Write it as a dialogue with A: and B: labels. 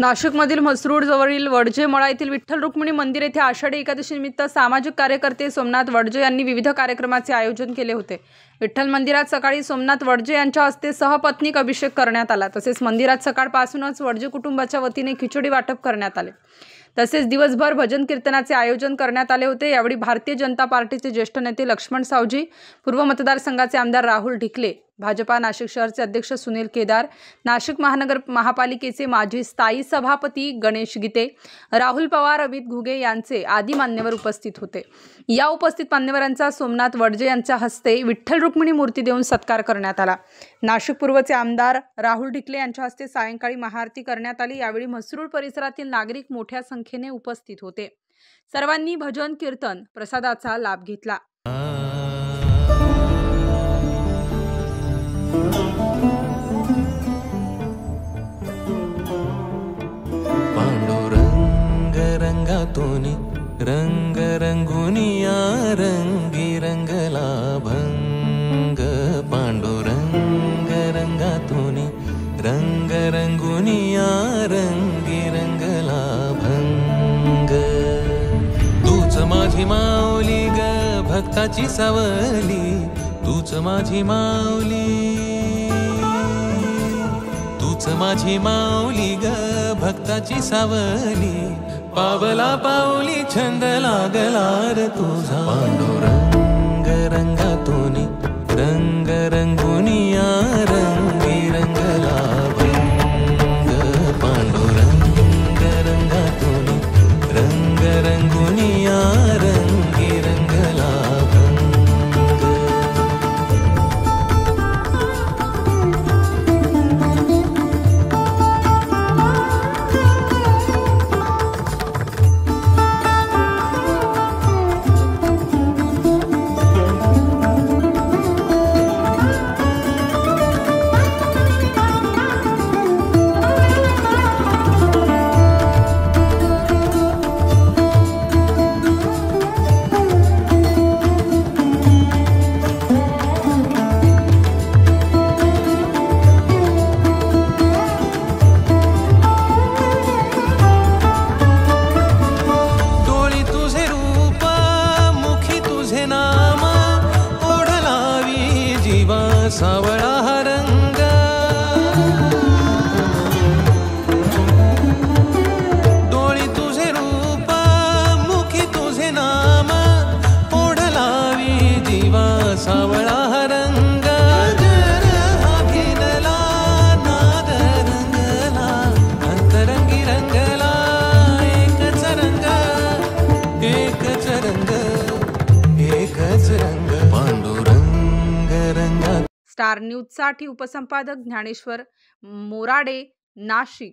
A: नाशिकमधील म्हसरूड जवळील वडजे मळा येथील विठ्ठल रुक्मिणी मंदिर येथे आषाढी एकादशी निमित्त सामाजिक कार्यकर्ते सोमनाथ वडजे यांनी विविध कार्यक्रमाचे आयोजन केले होते। विठ्ठल मंदिरात सकाळी सोमनाथ वडजे यांच्या हस्ते सहपत्नीक अभिषेक करण्यात आला। तसेच मंदिरात सकाळपासूनच वडजे कुटुंबाच्या वतीने खिचडी वाटप करण्यात आले। तसेच दिवसभर भजन कीर्तनाचे आयोजन करण्यात आले होते। यावेळी भारतीय जनता पार्टीचे ज्येष्ठ नेते लक्ष्मण सावजी, पूर्व मतदारसंघाचे आमदार राहुल ढिकले, भाजपा नाशिक शहरचे अध्यक्ष सुनील केदार, नाशिक महानगर महापालिकेचे माजी स्थायी सभापती गणेश गीते, राहुल पवार, अमित घुगे यांचे आदी मान्यवर उपस्थित होते। या उपस्थित मान्यवरांचा सोमनाथ वडजे यांच्या हस्ते विठ्ठल रुक्मिणी मूर्ती देऊन सत्कार करण्यात आला। नाशिक पूर्वचे आमदार राहुल ढिकले यांच्या हस्ते सायंकाळी महाआरती करण्यात आली। यावेळी म्हसरूड परिसरातील नागरिक मोठ्या संख्येने उपस्थित होते। सर्वांनी भजन कीर्तन प्रसादाचा लाभ घेतला।
B: पांडुरंग रंगातूनी रंग रंगुनिया रंगी रंगला भंग। पांडुरंग रंगातूनी रंग रंगुनिया रंगी रंगला भंग। तूच माझी माऊली ग भक्ताची सावली, तूच माझी माऊली, तूच माझी माऊली ग भक्ताची सावली। पावला पाऊली छंद लागला रे तुझा। पांडुरंग रंगातूनी रंग रंगुनिया रंगी रंगला भंग। पांडुरंग रंगातूनी रंग रंगुनिया रंगी रंगला भंग। सावळा हा रंग, डोळी तुझे रूप मुखी तुझे नाम, ओढ लावी जीवा सावळा हा रंग। जर भिनला नाद रंगला, अंतरंगी रंगला एकच रंग, एकच रंग, एकच रंग। पांडुरंग रंगा।
A: स्टार न्यूज साठी उपसंपादक ज्ञानेश्वर मोराडे, नाशिक।